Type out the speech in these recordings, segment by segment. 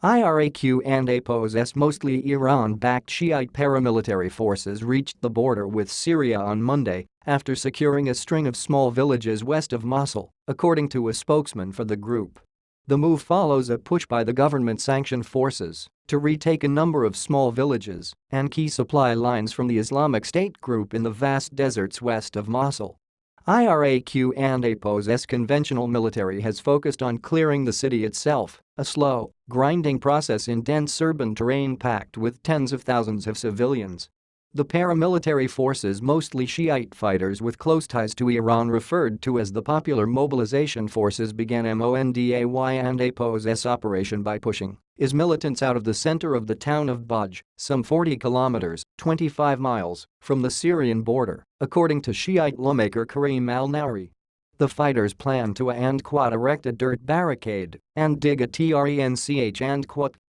Iraq and APO's mostly Iran-backed Shiite paramilitary forces reached the border with Syria on Monday after securing a string of small villages west of Mosul, according to a spokesman for the group. The move follows a push by the government-sanctioned forces to retake a number of small villages and key supply lines from the Islamic State group in the vast deserts west of Mosul. Iraq and APO's conventional military has focused on clearing the city itself, a slow, grinding process in dense urban terrain packed with tens of thousands of civilians. The paramilitary forces, mostly Shiite fighters with close ties to Iran referred to as the Popular Mobilization Forces, began MONDAY and APO's operation by pushing its militants out of the center of the town of Baj, some 40 kilometers (25 miles) from the Syrian border, according to Shiite lawmaker Karim al-Nauri. The fighters plan to erect a dirt barricade and dig a trench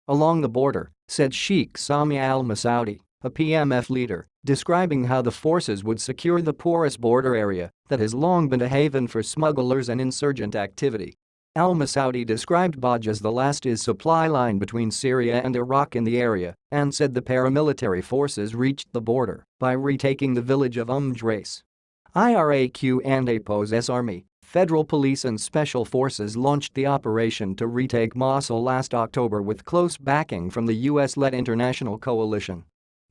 along the border, said Sheikh Sami al-Masoudi, a PMF leader, describing how the forces would secure the porous border area that has long been a haven for smugglers and insurgent activity. Al-Masoudi described Baj as the last supply line between Syria and Iraq in the area and said the paramilitary forces reached the border by retaking the village of Drais. Iraq and APO's army, federal police and special forces launched the operation to retake Mosul last October with close backing from the US-led international coalition.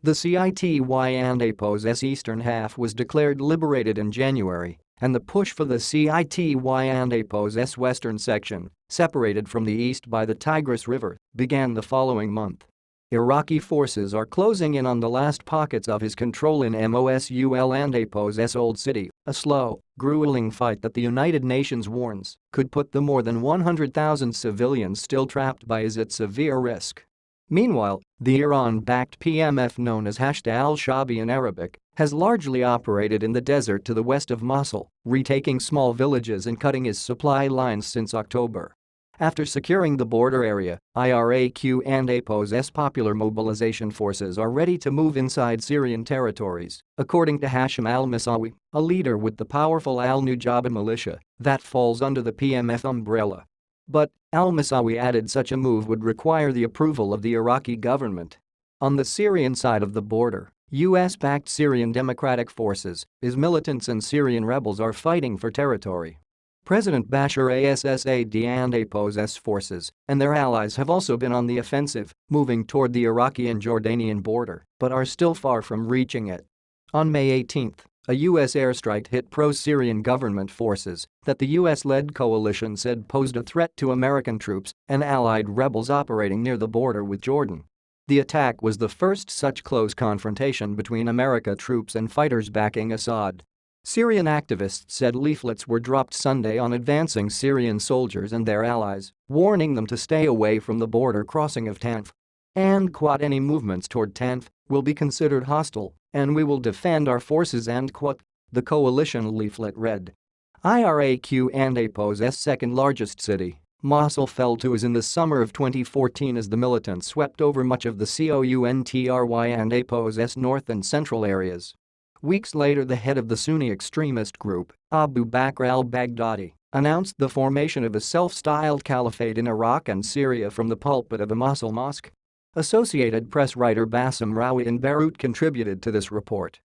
The CITY and APO's eastern half was declared liberated in January, and the push for the CITY and APO's western section, separated from the east by the Tigris River, began the following month. Iraqi forces are closing in on the last pockets of his control in Mosul and APO's Old City, a slow, grueling fight that the United Nations warns could put the more than 100,000 civilians still trapped by IS at severe risk. Meanwhile, the Iran-backed PMF known as Hashd al-Shaabi in Arabic has largely operated in the desert to the west of Mosul, retaking small villages and cutting its supply lines since October. After securing the border area, Iraq and APO's Popular Mobilization Forces are ready to move inside Syrian territories, according to Hashim al-Masawi, a leader with the powerful al-Nujaba militia that falls under the PMF umbrella. But, al-Masawi added, such a move would require the approval of the Iraqi government. On the Syrian side of the border, US-backed Syrian Democratic Forces, IS militants and Syrian rebels are fighting for territory. President Bashar al-Assad and APO's forces and their allies have also been on the offensive, moving toward the Iraqi and Jordanian border, but are still far from reaching it. On May 18, a U.S. airstrike hit pro-Syrian government forces that the U.S.-led coalition said posed a threat to American troops and allied rebels operating near the border with Jordan. The attack was the first such close confrontation between American troops and fighters backing Assad. Syrian activists said leaflets were dropped Sunday on advancing Syrian soldiers and their allies, warning them to stay away from the border crossing of Tanf. And any movements toward Tanf will be considered hostile, and we will defend our forces, the coalition leaflet read. Iraq and APO's second largest city, Mosul, fell to IS in the summer of 2014 as the militants swept over much of the COUNTRY and APO's north and central areas. Weeks later, the head of the Sunni extremist group, Abu Bakr al-Baghdadi, announced the formation of a self-styled caliphate in Iraq and Syria from the pulpit of a Mosul mosque. Associated Press writer Bassem Rawi in Beirut contributed to this report.